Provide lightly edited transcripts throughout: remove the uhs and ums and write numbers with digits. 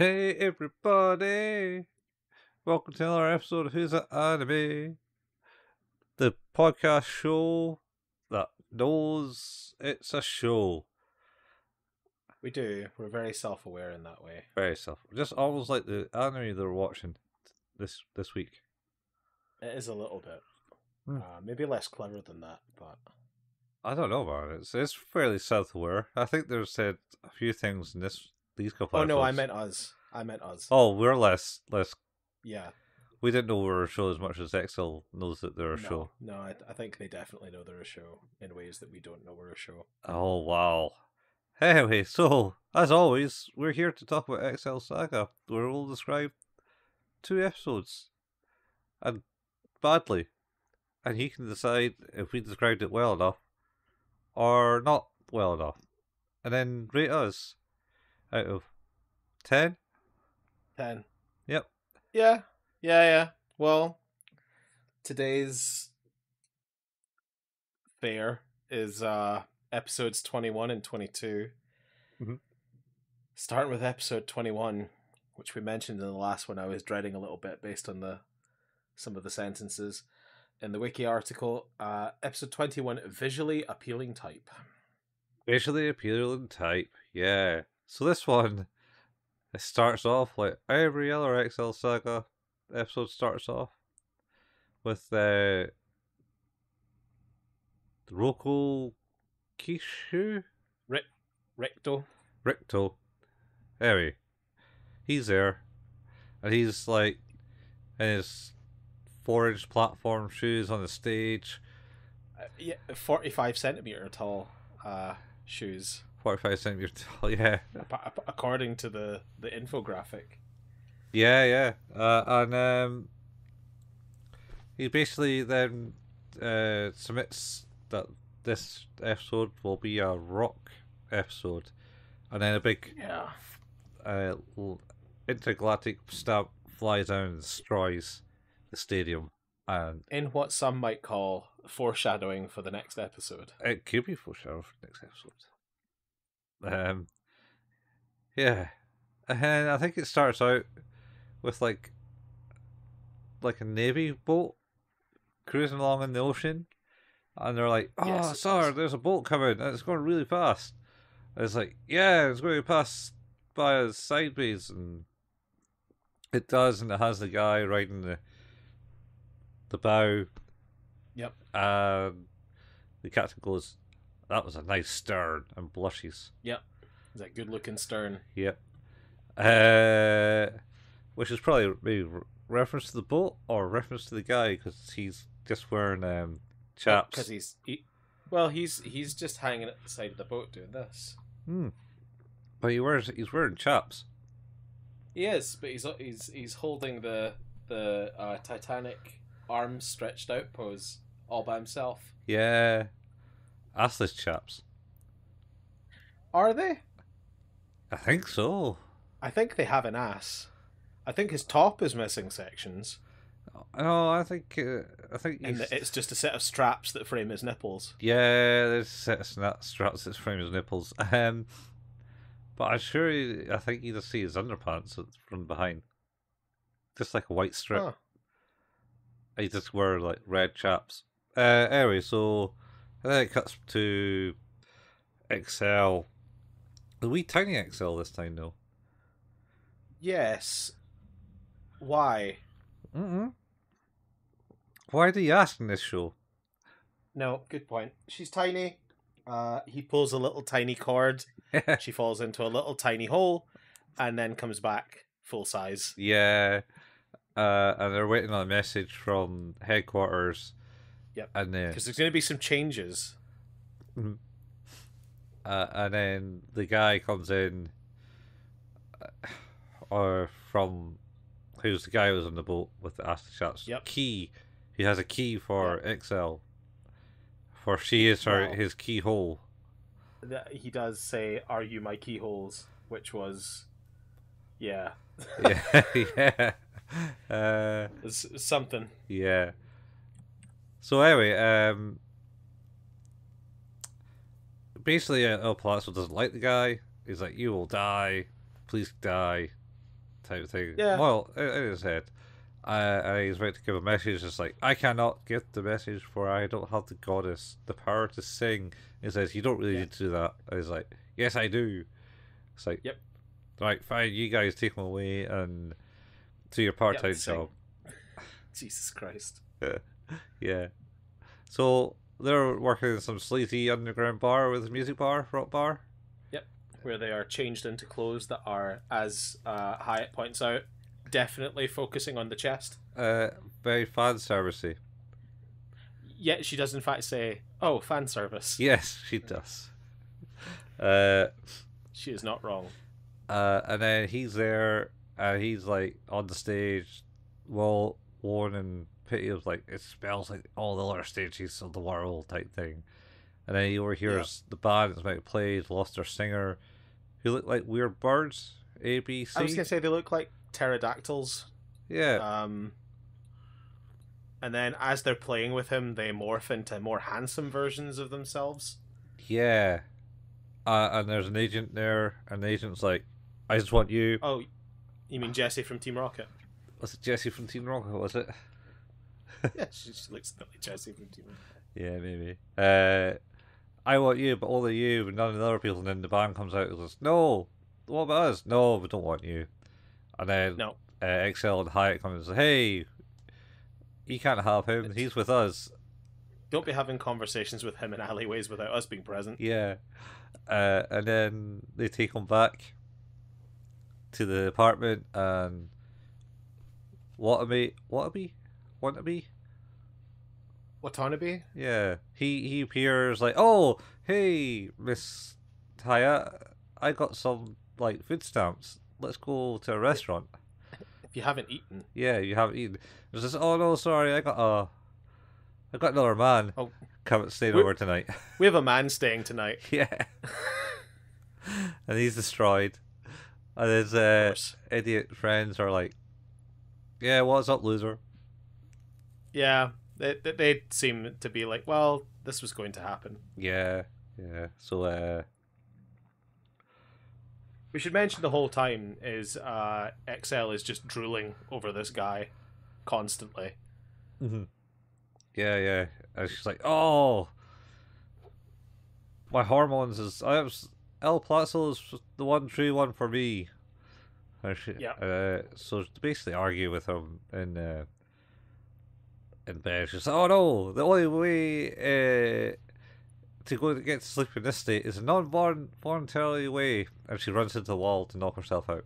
Hey everybody! Welcome to another episode of Who's That Anime? The podcast show that knows it's a show. We do. We're very self-aware in that way. Very self. Just almost like the anime they're watching this week. It is a little bit. Maybe less clever than that, but... I don't know, man. It's fairly self-aware. I think they've said a few things in these couple Oh, episodes. no, I meant us. Oh, we're less... Yeah. We didn't know we were a show as much as Excel knows that they're a show. No, I think they definitely know they're a show in ways that we don't know we're a show. Oh, wow. Anyway, so, as always, we're here to talk about Excel Saga, where we'll describe 2 episodes. And badly. And he can decide if we described it well enough, or not well enough. And then rate us out of 10? 10. Yep. Yeah. Well, today's fair is episodes 21 and 22. Mm-hmm. Starting with episode 21, which we mentioned in the last one, I was dreading a little bit based on some of the sentences in the wiki article. Episode 21, visually appealing type. Visually appealing type, yeah. So this one, it starts off like every other Excel Saga episode starts off with the Roko Kishu? Ricto. Anyway, he's there, and he's like in his 4-inch platform shoes on the stage. 45 centimeter tall shoes. 45 centimeter tall, yeah. According to the infographic. Yeah. And he basically then submits that this episode will be a rock episode, and then a big intergalactic stamp flies down and destroys the stadium. And in what some might call foreshadowing for the next episode. It could be foreshadowing for the next episode. Yeah. And I think it starts out with like a navy boat cruising along in the ocean, and they're like, "Oh, Yes, sir, there's a boat coming, and it's going really fast." And it's like, "Yeah, it's going to pass by us sideways," and it does, and it has the guy riding the bow. Yep. And the captain goes, "That was a nice stern," and blushes. Yep. Is that good looking stern? Yep. Which is probably maybe reference to the boat or reference to the guy, because he's just wearing chaps. Because he's just hanging at the side of the boat doing this. But he's wearing chaps. He is, but he's holding the Titanic arms stretched out pose all by himself. Yeah, assless chaps. Are they? I think so. I think they have an ass. I think his top is missing sections. No, I think And it's just a set of straps that frame his nipples. Yeah, there's a set of straps that frame his nipples. But I'm sure I think you just see his underpants from behind, just like a white strip. Huh. He just wear like red chaps. Anyway, so then it cuts to Excel. The wee tiny Excel this time, though. Yes. Why? Why do you ask in this show? No, good point. She's tiny. He pulls a little tiny cord. She falls into a little tiny hole, and then comes back full size. Yeah. And they're waiting on a message from headquarters. Yep. And then because there's going to be some changes. And then the guy comes in, from who's the guy who was on the boat with the Aston Chaps key. He has a key for Excel. For she is his keyhole. He does say, "Are you my keyholes?" Which was, yeah. Yeah. It's something. Yeah. So anyway, basically, Ilpalazzo doesn't like the guy. He's like, "You will die. Please die." type thing. Yeah. Well, in his head. And he's about to give a message. It's like, I cannot give the message, for I don't have the goddess, the power to sing. He says, you don't really need to do that. And he's like, yes, I do. It's like, yep. Right, fine, you guys take him away and do your part-time job. Jesus Christ. Yeah. So they're working in some sleazy underground bar with a music bar, rock bar. Yep. Where they are changed into clothes that are, as Hyatt points out, definitely focusing on the chest. Very fan servicey. Yet she does in fact say, "Oh, fan service." Yes, she does. She is not wrong. And then he's there, and he's like on the stage, well, worn and pity of like it smells like all the other stages of the world type thing. And then he overhears the band that's about to play, has lost their singer, who look like weird birds. A, B, C. I was gonna say they look like pterodactyls. Yeah. And then as they're playing with him, they morph into more handsome versions of themselves. Yeah. And there's an agent there, and the agent's like, I just want you. Oh, you mean Jessie from Team Rocket? Was it Jessie from Team Rocket, was it? Yeah, she looks like Jessie from Team Rocket. Yeah, maybe. I want you, but only you, and none of the other people. And then the band comes out and goes, no, what about us? No, we don't want you. And then No. Excel and Hyatt come and say, hey, you can't have him, he's with us. Don't be having conversations with him in alleyways without us being present. Yeah. And then they take him back to the apartment, and Watanabe? Watanabe? Yeah. He appears like, oh, hey, Miss Hyatt, I got some like food stamps. Let's go to a restaurant. If you haven't eaten. Yeah, you haven't eaten. There's this, oh no, sorry, I got another man. Oh, Staying over tonight. We have a man staying tonight. Yeah. And he's destroyed. And his idiot friends are like, yeah, what's up, loser? Yeah, they seem to be like, well, this was going to happen. Yeah. So, we should mention the whole time is XL is just drooling over this guy constantly. Mm-hmm. Yeah. And she's like, oh, my hormones Ilpalazzo is the one true one for me. And so to basically argue with him in bed, she's like, oh no, the only way to go to get to sleep in this state is a non-voluntarily way. And she runs into the wall to knock herself out.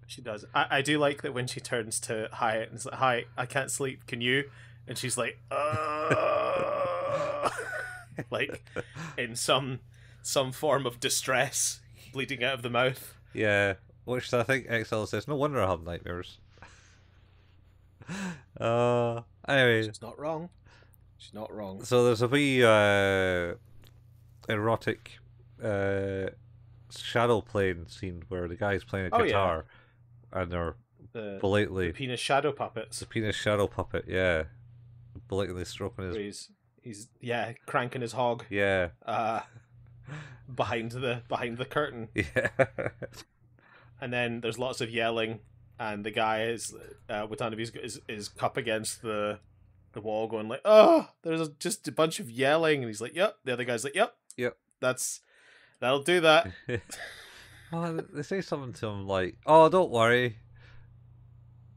She does. I do like that when she turns to Hyatt and is like, hi, I can't sleep, can you? And she's like, like in some form of distress, bleeding out of the mouth. Yeah, which I think XL says, no wonder I have nightmares. Anyway. She's not wrong. So there's a wee erotic shadow playing scene where the guy's playing a guitar and they're belatedly... The penis shadow puppets. The penis shadow puppet, yeah. Belatedly stroking his... He's cranking his hog. Yeah. Behind the curtain. Yeah. And then there's lots of yelling, and the guy is Watanabe's is cup against the wall, going like, "Oh, there's just a bunch of yelling," and he's like, "Yep." The other guy's like, "Yep, that'll do that." Well, they say something to him like, "Oh, don't worry,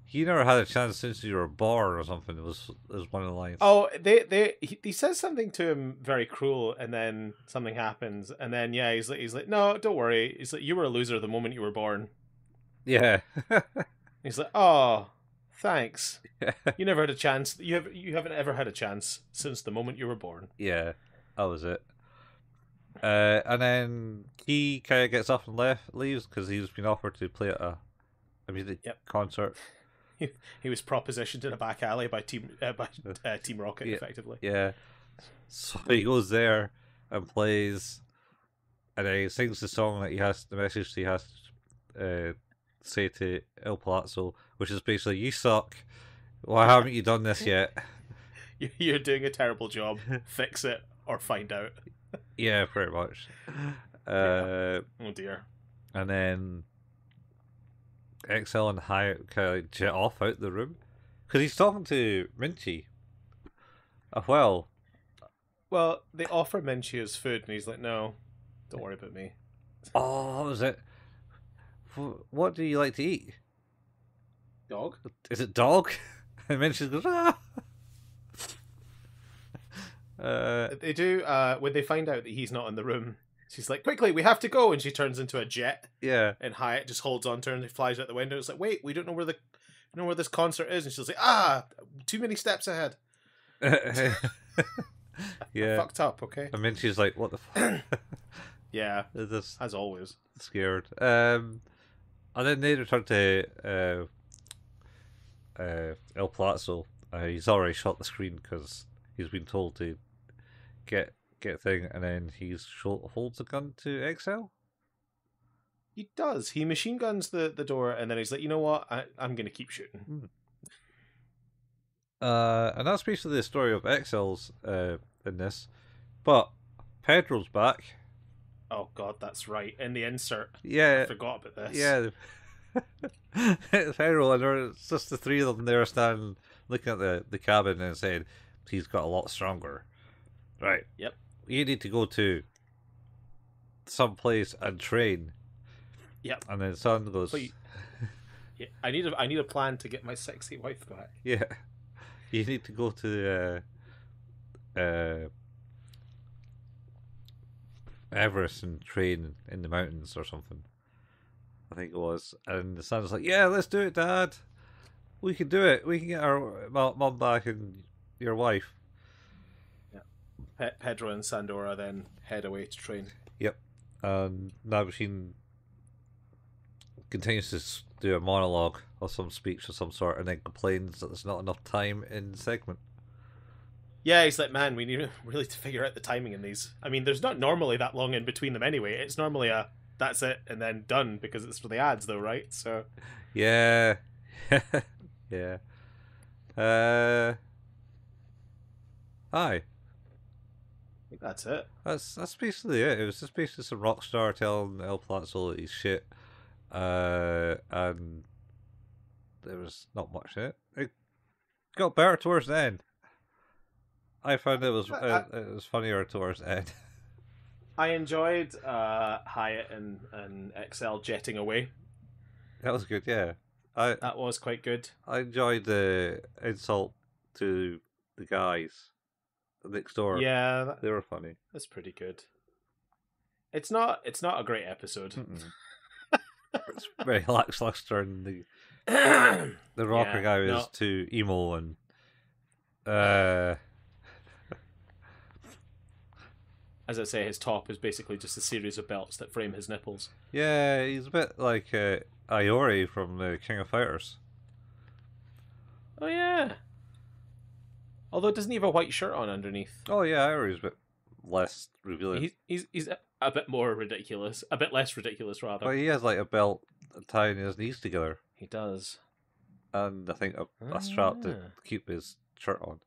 you never had a chance since you were born," or something. It was one of the lines. Oh, he says something to him very cruel, and then something happens, and then he's like, "No, don't worry." He's like, "You were a loser the moment you were born." Yeah. He's like, "Oh, thanks. Yeah. You never had a chance. You haven't ever had a chance since the moment you were born." Yeah, that was it. And then he kind of gets up and leaves because he's been offered to play at a music concert. He was propositioned in a back alley by Team Rocket, effectively. Yeah. So he goes there and plays, and then he sings the song that the message he has to say to Ilpalazzo, which is basically, "You suck. Why haven't you done this yet? You're doing a terrible job. Fix it or find out." Yeah, pretty much. Oh dear. And then Excel and Hyatt kind of like jet off out the room because he's talking to Minchi. Well, Well, they offer Mencius food, and he's like, "No, don't worry about me." oh, what was it? What do you like to eat? Dog. Is it dog? And Minchi goes, ah. They do. When they find out that he's not in the room, she's like, "Quickly, we have to go!" And she turns into a jet. Yeah. And Hyatt just holds on to her and he flies out the window. It's like, "Wait, we don't know where this concert is." And she's like, too many steps ahead. Yeah. I fucked up, okay? And Minchi's like, what the fuck? Yeah, This as always. scared. And then they return to Ilpalazzo. He's already shot the screen because he's been told to get thing, and then holds a gun to Excel. He does. He machine guns the door, and then he's like, "You know what? I'm going to keep shooting." And that's basically the story of Excel's in this. But Pedro's back. Oh god, that's right. In the insert. Yeah. I forgot about this. Yeah. It's Pedro, and it's just the three of them there standing looking at the cabin and saying, he's got a lot stronger. Right. Yep. You need to go to some place and train. Yep. And then son goes, yeah, I need a plan to get my sexy wife back. yeah. You need to go to Everest and train in the mountains or something. I think it was. And the son's like, yeah, let's do it, Dad. We can do it. We can get our mum back and your wife. Yeah. Pedro and Sandora then head away to train. Yep. And now Machine continues to do a monologue or some speech of some sort and then complains that there's not enough time in the segment. Yeah, he's like, man, we need really to figure out the timing in these. I mean, there's not normally that long in between them anyway. It's normally that's it and then done because it's for the ads though, right? So yeah. Yeah. Aye. I think that's it. That's basically it. It was just basically some rock star telling El Palazzo that he's shit. And there was not much in it. It got better towards the end. I found it was funnier towards the end. I enjoyed Hyatt and Excel jetting away. That was good, yeah. That was quite good. I enjoyed the insult to the guys next door. Yeah, they were funny. That's pretty good. It's not a great episode. It's very lackluster, and the rocker guy is too emo, and as I say, his top is basically just a series of belts that frame his nipples. Yeah, he's a bit like Iori from the King of Fighters. Oh yeah. Although doesn't he have a white shirt on underneath? Oh yeah, Iori's a bit less revealing. He's a bit more ridiculous, a bit less ridiculous rather. But he has like a belt tying his knees together. He does, and I think a strap to keep his shirt on.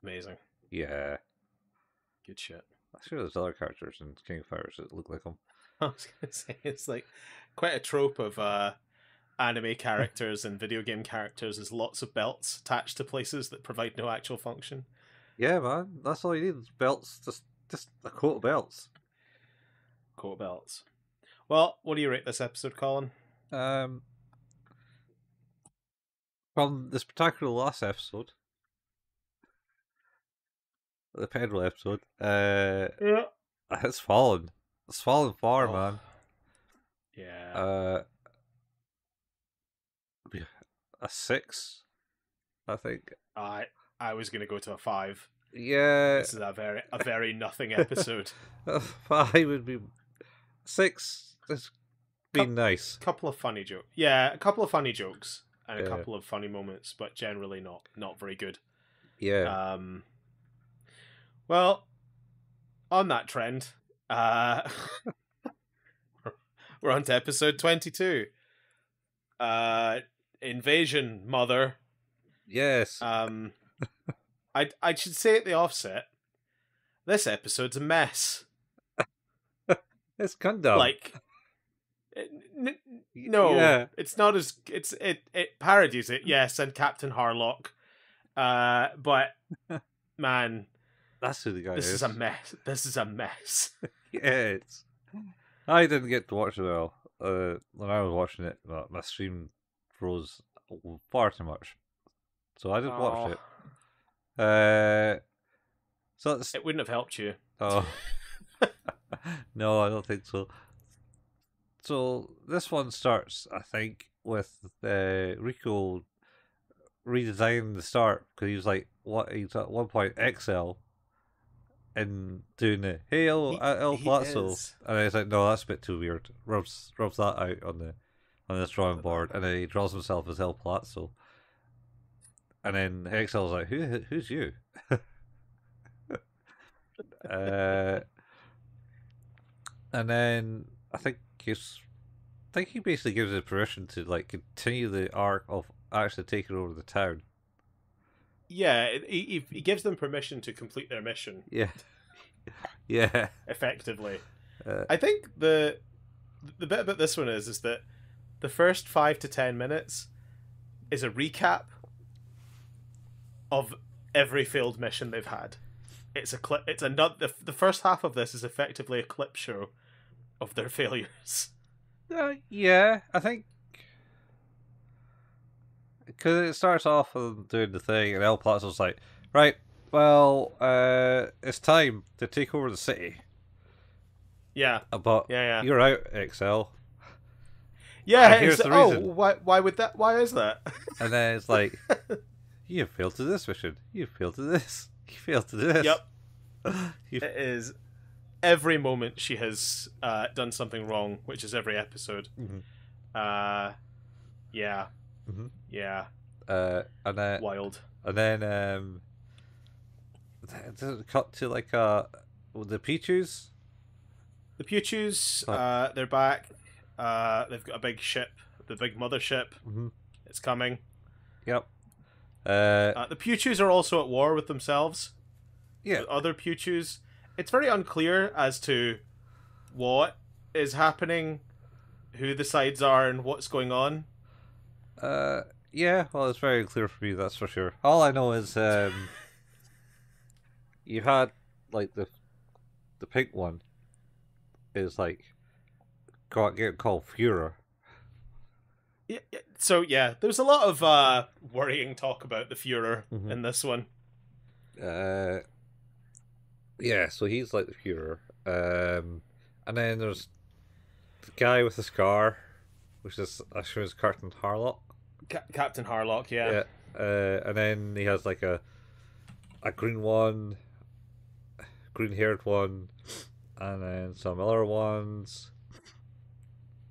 Amazing. Yeah. Good shit. I'm sure there's other characters in King of Fighters that look like him. I was going to say, it's like quite a trope of anime characters and video game characters is lots of belts attached to places that provide no actual function. Yeah, man. That's all you need is belts. Just a coat of belts. Coat of belts. Well, what do you rate this episode, Colin? From the spectacular last episode, the Pedro episode, yeah, it's fallen. It's fallen far, man. Yeah. A 6, I think. I was gonna go to a 5. Yeah. This is a very nothing episode. 5 would be 6. It's been nice. Couple of funny jokes. Yeah, a couple of funny jokes and a couple of funny moments, but generally not very good. Yeah. Well, on that trend, we're on to episode 22. Invasion, mother. Yes. I should say at the offset, this episode's a mess. It's Gundam. Like, No, Yeah. it's not as it parodies it, yes, and Captain Harlock. But man, That's who the guy this is. is a mess. This is a mess. Yeah, I didn't get to watch it all. When I was watching it, my stream froze far too much, so I didn't watch it. So It wouldn't have helped you. oh no, I don't think so. So this one starts, I think, with Rico redesigning the start because he was like, what he's at one point Excel and doing the hey El He Palazzo, is. and he's like, no, that's a bit too weird. Rubs that out on this drawing board, and then he draws himself as El Palazzo, and then Excel's like, who's you? And then I think he basically gives it permission to like continue the arc of actually taking over the town. Yeah, he gives them permission to complete their mission. Yeah, yeah. Effectively, I think the bit about this one is that the first 5 to 10 minutes is a recap of every failed mission they've had. It's a clip. It's another. The first half of this is effectively a clip show of their failures. Yeah, I think because it starts off with doing the thing, and El Palazzo's like, right, well, it's time to take over the city. Yeah, But yeah. You're out, Excel. Yeah, and here's the reason. Why would that? Why is that? And then it's like, you failed to this mission. You failed to this. You failed to this. Yep. It is every moment she has done something wrong, which is every episode. Mm-hmm. Yeah. Mm-hmm. Yeah. And then wild. And then does it cut to like the Puuchus? The Puuchus, they're back. They've got a big ship, the big mothership. Mm-hmm. It's coming. Yep. The Puuchus are also at war with themselves. Yeah. With other Puuchus. It's very unclear as to what is happening, who the sides are, and what's going on. Yeah, well, it's very clear for me, that's for sure. All I know is you had like the pink one is like getting called Führer. Yeah, so yeah, there's a lot of worrying talk about the Führer in this one. Yeah, so he's like the Führer. And then there's the guy with the scar, which is I assume is Captain Harlock. Captain Harlock, yeah. And then he has like a green one, green haired one, and then some other ones.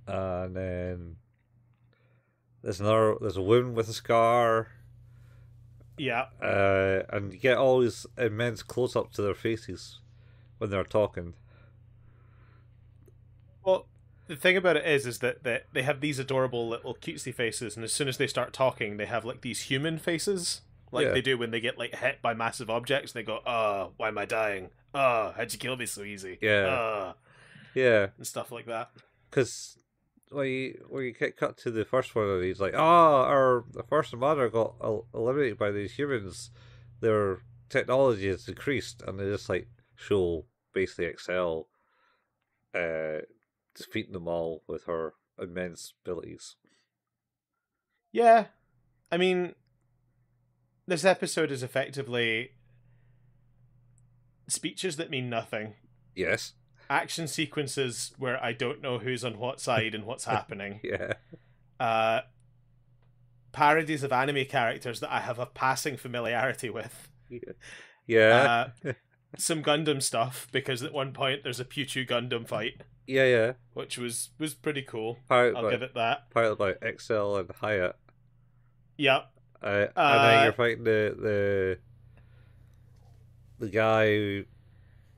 And then there's a woman with a scar. Yeah. And you get all these immense close ups to their faces when they're talking. Well, the thing about it is that they have these adorable little cutesy faces, and as soon as they start talking, they have like these human faces, like they do when they get like hit by massive objects. And they go, "Oh, why am I dying? Oh, how'd you kill me so easy? Yeah, yeah, and stuff like that." Because when you get cut to the first one, he's like, our first and mother got eliminated by these humans. Their technology has decreased, and they just like show basically Excel defeating them all with her immense abilities. Yeah, I mean, this episode is effectively speeches that mean nothing. Yes. Action sequences where I don't know who's on what side and what's happening. Yeah. Parodies of anime characters that I have a passing familiarity with. Yeah. Some Gundam stuff, because at one point there's a Puuchu Gundam fight. Yeah. Which was pretty cool. I'll give it that. Piloted by Excel and Hyatt. Yep. And then you're fighting the guy,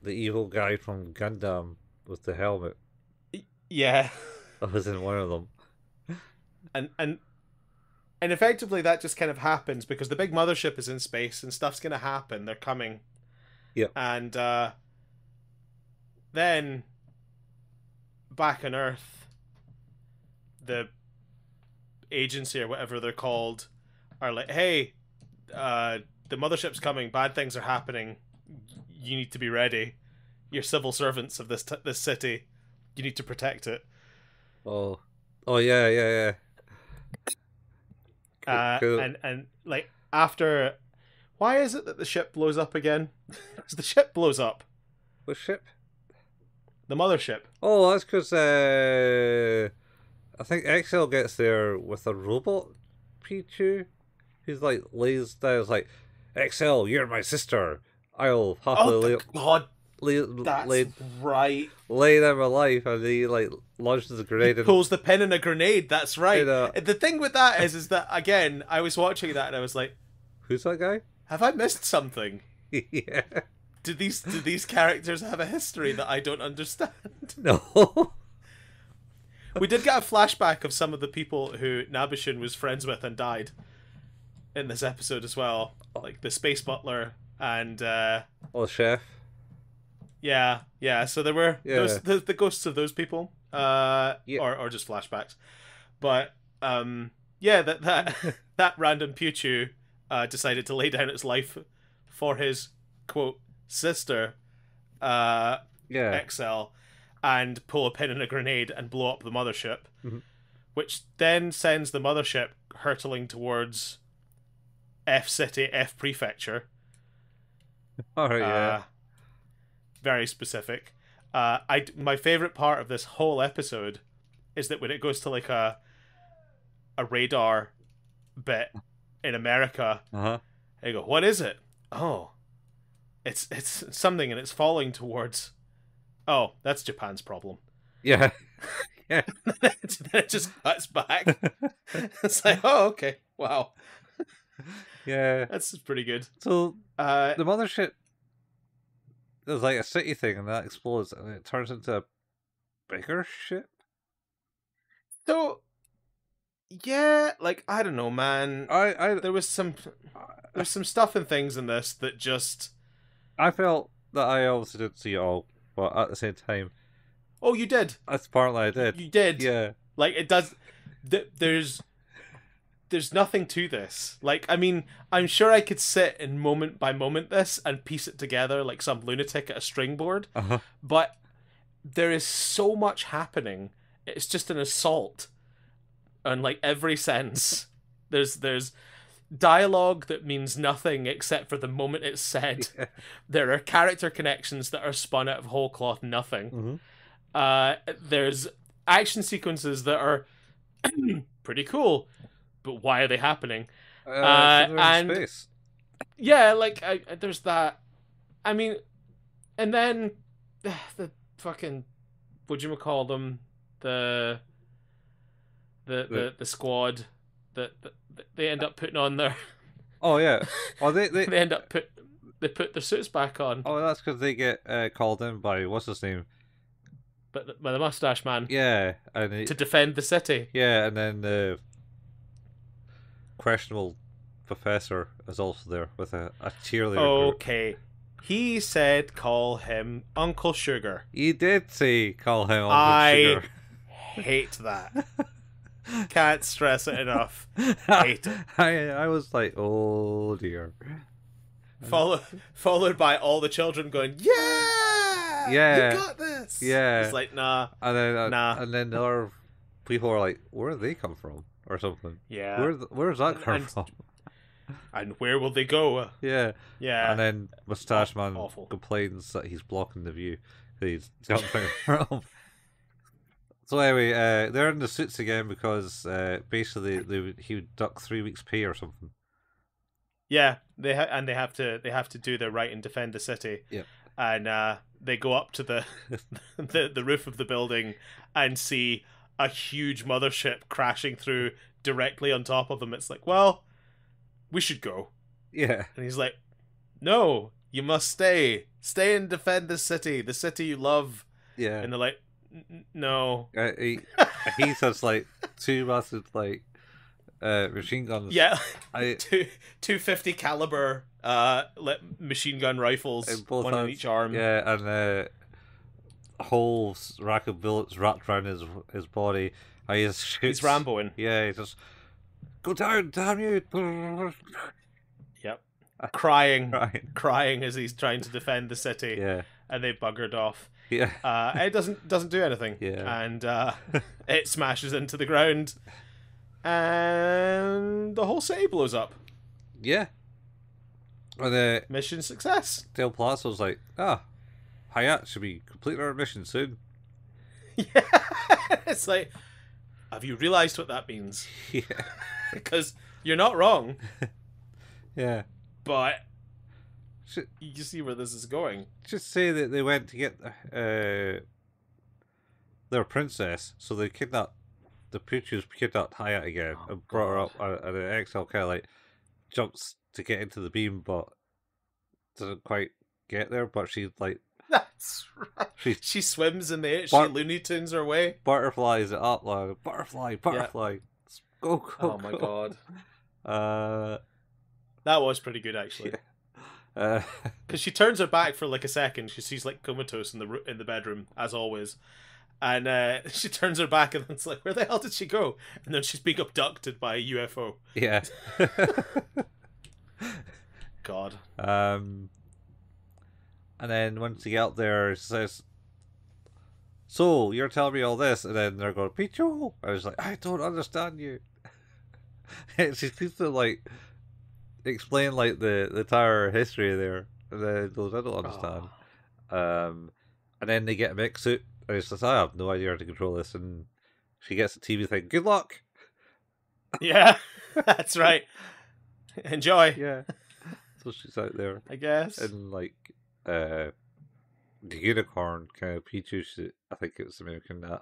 the evil guy from Gundam with the helmet. Yeah. I was in one of them. And effectively that just kind of happens because the big mothership is in space and stuff's going to happen. They're coming. Yep. And then back on Earth, the agency or whatever they're called are like, hey, the mothership's coming, bad things are happening, you need to be ready, you're civil servants of this city, you need to protect it. Oh yeah. Cool. And like after, why is it that the ship blows up again? Because the ship blows up. What ship? The mothership. Oh, that's because I think Excel gets there with a robot Pichu. He's like lays down, is like, Excel, you're my sister. I'll happily that's right. lay down my life, and he like launches a grenade. He pulls the pin in a grenade. That's right. And, the thing with that is that again, I was watching that and I was like, who's that guy? have I missed something? Yeah. Do these characters have a history that I don't understand? No. We did get a flashback of some of the people who Nabishin was friends with and died in this episode as well, like the space butler and Chef. Yeah. So there were the ghosts of those people, or just flashbacks, but that random Puuchus decided to lay down its life for his quote sister, Excel, and pull a pin in a grenade and blow up the mothership, which then sends the mothership hurtling towards F City, F Prefecture. Very specific. My favorite part of this whole episode is that when it goes to like a radar bit in America, they go, "What is it?" Oh, it's something, and it's falling towards. Oh, that's Japan's problem. Yeah. Yeah. Then it just cuts back. It's like, oh, okay, wow. Yeah, that's pretty good. So the mothership, there's like a city thing, and that explodes, and it turns into a bigger ship. So, yeah, like I don't know, man. There was some stuff and things in this that just. I felt that I obviously didn't see it all, but at the same time. Oh, you did. That's partly I did. You did. Yeah. Like it does. There's nothing to this. Like, I mean, I'm sure I could sit and moment by moment this and piece it together like some lunatic at a string board. But there is so much happening. It's just an assault on like every sense. There's dialogue that means nothing except for the moment it's said. Yeah. There are character connections that are spun out of whole cloth nothing. There's action sequences that are pretty cool, but why are they happening? And space. Yeah, like there's that. I mean, and then the fucking whatchamacallem, the squad that they end up putting on their. Oh yeah. Oh they end up they put their suits back on. Oh, that's because they get called in by what's his name. But by the mustache man. Yeah, to defend the city. Yeah, and then the questionable professor is also there with a cheerleader. Okay. Group. He said call him Uncle Sugar. He did say call him Uncle Sugar. I hate that. Can't stress it enough. Hate it. I was like, oh dear. Followed by all the children going, yeah, you got this. Yeah, it's like nah, and then and then the other people are like, where do they come from, or something? Yeah, where's that come from? And where will they go? Yeah. And then Mustache Man awful. Complains that he's blocking the view. He's jumping around. So anyway, they're in the suits again because basically he would duck 3 weeks' pay or something. Yeah, they have to do their right and defend the city. Yeah, and they go up to the the roof of the building and see a huge mothership crashing through directly on top of them. It's like, well, we should go. Yeah, and he's like, no, you must stay and defend the city you love. Yeah, and they're like, no. He says like 2 massive like. Machine guns. Yeah, 250 caliber machine gun rifles, one hands, on each arm. Yeah, and a whole rack of bullets wrapped around his body, He's Ramboing. Yeah, he just go down, damn you! Yep, crying as he's trying to defend the city. Yeah, and they buggered off. yeah, It doesn't do anything. yeah, And it smashes into the ground, and the whole city blows up. yeah. And mission success. Ilpalazzo's like, Hyatt should be completing our mission soon. Yeah, it's like, have you realised what that means? Yeah, Because you're not wrong. yeah. But you see where this is going. Just say that they went to get their princess, so they kidnapped the Puuchus kidnapped Hyatt again and brought her up, and the XL kind of like jumps to get into the beam, but doesn't quite get there. But she like that's right. She swims in the air. She Looney Tunes her way. Butterflies it up, like butterfly. Yeah. Go! Oh my god. That was pretty good actually. Yeah. Because she turns her back for like a second. She's like comatose in the bedroom as always, and she turns her back and it's like, where the hell did she go? And then she's being abducted by a UFO. Yeah. God. And then once you get out there, it says, "So you're telling me all this?" And then they're going, "Pichu." I was like, "I don't understand you." And she seems to like explain like the entire history there, and then it goes, "I don't understand." And then they get a mech suit, and it's like, "I have no idea how to control this." And she gets a TV thing. Good luck. Yeah, that's right. Enjoy. Yeah. So she's out there, I guess, and like the unicorn kind of Pichu. I think it's American that.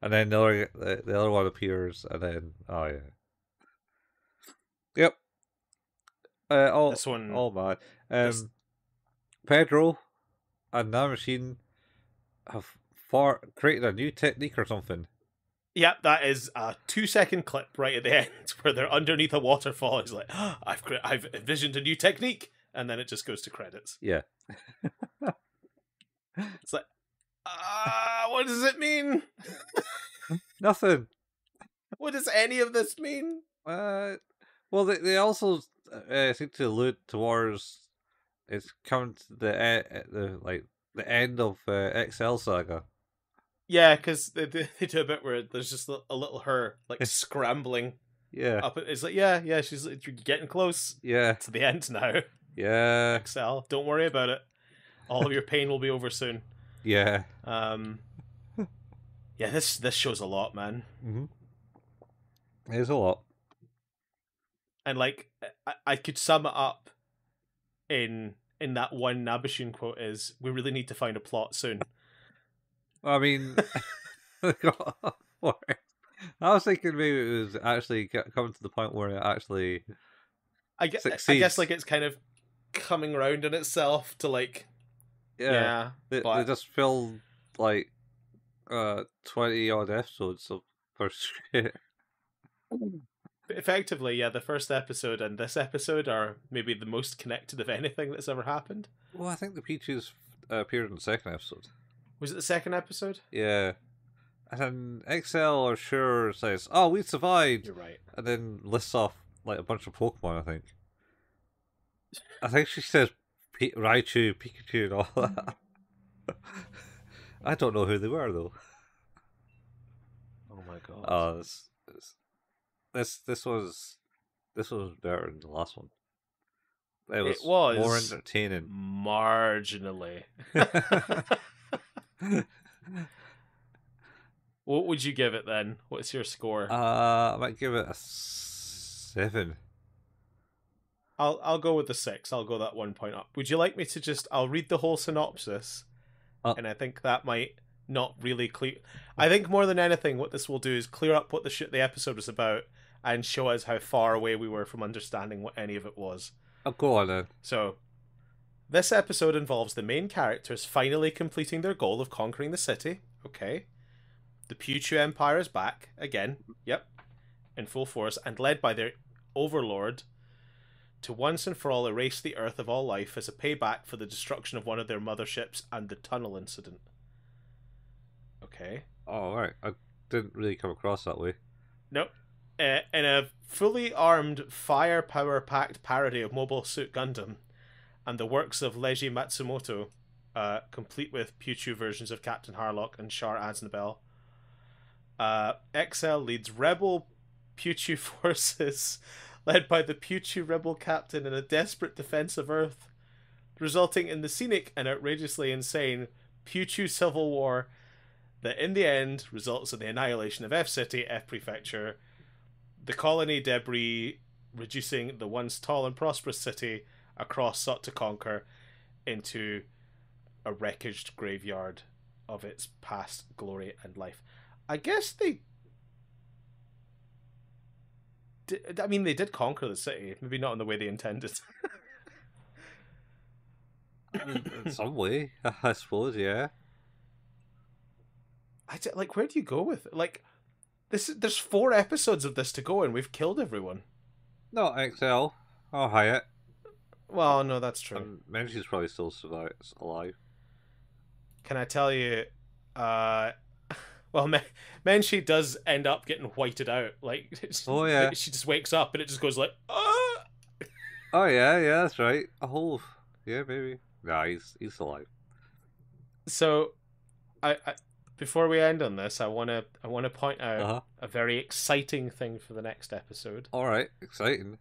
And then the other one appears, and then yep. This one, all bad. Pedro and that machine have created a new technique or something. Yeah, that is a 2-second clip right at the end where they're underneath a waterfall. It's like, I've envisioned a new technique, and then it just goes to credits. Yeah. It's like, what does it mean? Nothing. What does any of this mean? Well, they also seem to allude towards it's coming to the end of Excel Saga. Yeah, because they do a bit where there's just a little her like scrambling. Yeah. Up. It's like, yeah, she's getting close. Yeah. To the end now. Yeah. Excel, don't worry about it. All of your pain will be over soon. Yeah. Yeah, this shows a lot, man. Mm-hmm. There's a lot. And like, I could sum it up in that one Nabashun quote is, "We really need to find a plot soon." I mean, I was thinking maybe it was actually coming to the point where it actually succeeds. I guess like it's kind of coming around in itself to like, yeah. They just filled like 20 odd episodes of first. Effectively, yeah, the first episode and this episode are maybe the most connected of anything that's ever happened. Well, I think the Puuchus appeared in the second episode. Was it the second episode? Yeah. And then Excel or Sure says, "Oh, we survived." You're right. And then lists off like a bunch of Pokemon, I think. I think she says Raichu, Pikachu, and all that. I don't know who they were though. Oh my god. Oh, this was better than the last one. It was more entertaining. Marginally. What would you give it then? What's your score? I might give it a 7. I'll go with the 6. I'll go that 1 point up. Would you like me to I'll read the whole synopsis, and I think that might not really clear. I think more than anything, what this will do is clear up what the episode was about and show us how far away we were from understanding what any of it was. Oh, go on then. So, this episode involves the main characters finally completing their goal of conquering the city. Okay. The Puuchu Empire is back again. Yep. In full force and led by their overlord to once and for all erase the Earth of all life as a payback for the destruction of one of their motherships and the tunnel incident. Okay. Oh, right. didn't really come across that way. Nope. In a fully armed, firepower-packed parody of Mobile Suit Gundam and the works of Leiji Matsumoto, complete with Puuchus versions of Captain Harlock and Char Aznabel, Excel leads rebel Puuchus forces led by the Puuchus rebel captain in a desperate defense of Earth, resulting in the scenic and outrageously insane Puuchus Civil War that in the end results in the annihilation of F City, F Prefecture, the colony debris reducing the once tall and prosperous city across sought to conquer into a wreckaged graveyard of its past glory and life. I guess they did conquer the city, maybe not in the way they intended. In some way, I suppose, yeah. Where do you go with it? Like, there's 4 episodes of this to go, and we've killed everyone. Not Excel or Hyatt. Well, no, that's true. Menchie's probably still alive. Can I tell you? Well, Menchie does end up getting whited out. Like, oh yeah, she just wakes up and it just goes like, ah! Oh yeah, that's right. A whole, yeah, maybe. Nah, he's alive. So, I before we end on this, I want to point out a very exciting thing for the next episode. All right, exciting.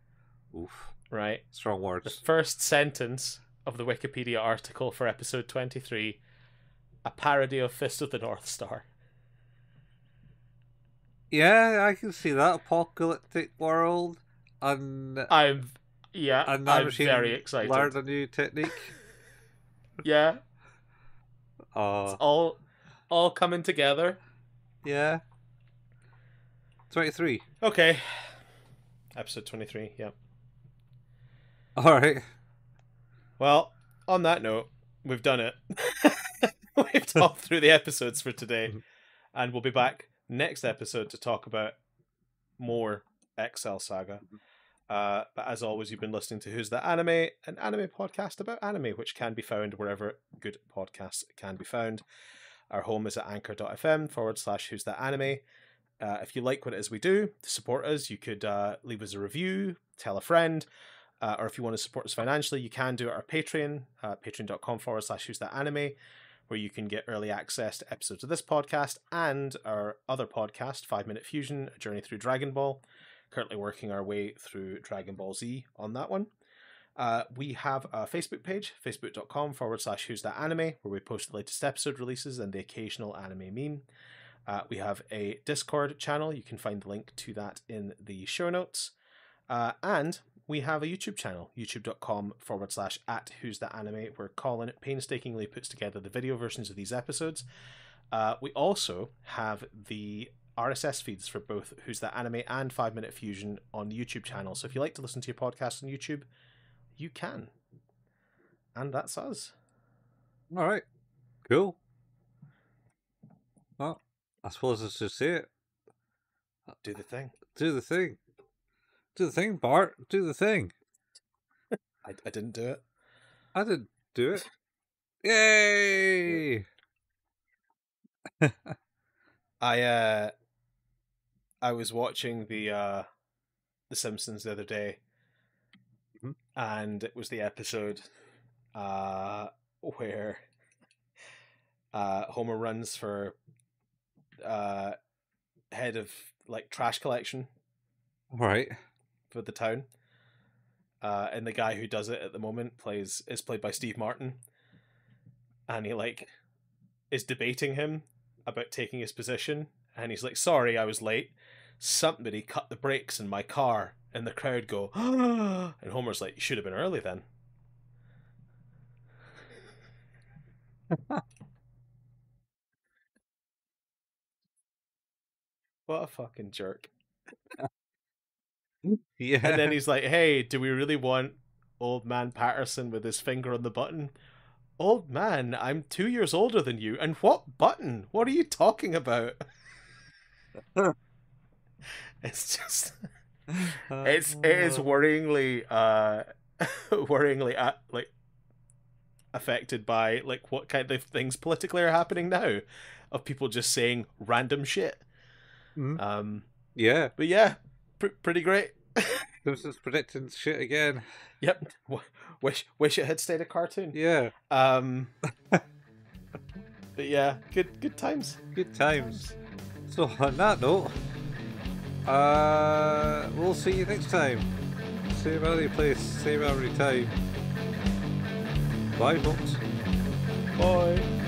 Oof. Right. Strong words. The first sentence of the Wikipedia article for episode 23, a parody of Fist of the North Star. Yeah, I can see that apocalyptic world, and I'm very excited. Learned a new technique. Yeah. It's all coming together. Yeah. 23. Okay. Episode 23. Yeah. All right. Well, on that note, we've done it. We've talked through the episodes for today, and we'll be back next episode to talk about more Excel Saga. But as always, you've been listening to Who's That Anime, an anime podcast about anime, which can be found wherever good podcasts can be found. Our home is at anchor.fm/Who's That Anime. If you like what it is we do, to support us, you could leave us a review, tell a friend, or if you want to support us financially, you can do it at our Patreon, patreon.com/Who's That Anime, where you can get early access to episodes of this podcast and our other podcast, 5 Minute Fusion, A Journey Through Dragon Ball. Currently working our way through Dragon Ball Z on that one. We have a Facebook page, facebook.com/Who's That Anime, where we post the latest episode releases and the occasional anime meme. We have a Discord channel. You can find the link to that in the show notes. And we have a YouTube channel, youtube.com/@Who's That Anime, where Colin painstakingly puts together the video versions of these episodes. We also have the RSS feeds for both Who's That Anime and 5 Minute Fusion on the YouTube channel. So if you like to listen to your podcast on YouTube, you can. And that's us. All right. Cool. Well, I suppose let's just say it. Do the thing. Do the thing. Do the thing, Bart. Do the thing. I didn't do it. I didn't do it. Yay! I was watching the Simpsons the other day, and it was the episode where Homer runs for head of like trash collection. All right. For the town, and the guy who does it at the moment is played by Steve Martin, and he like is debating him about taking his position, and he's like, "Sorry, I was late. Somebody cut the brakes in my car," and the crowd go, "Ah!" And Homer's like, "You should have been early then." What a fucking jerk. Yeah. And then he's like, "Hey, do we really want old man Patterson with his finger on the button?" "Old man, I'm 2 years older than you. And what button? What are you talking about?" It's just, it is worryingly, like affected by like what kind of things politically are happening now, of people just saying random shit. Yeah. But yeah, pretty great. Simpsons predicting shit again. Yep. Wish it had stayed a cartoon. Yeah. But yeah, good times. Good times. So on that note, we'll see you next time. Same early place, same early time. Bye, folks. Bye.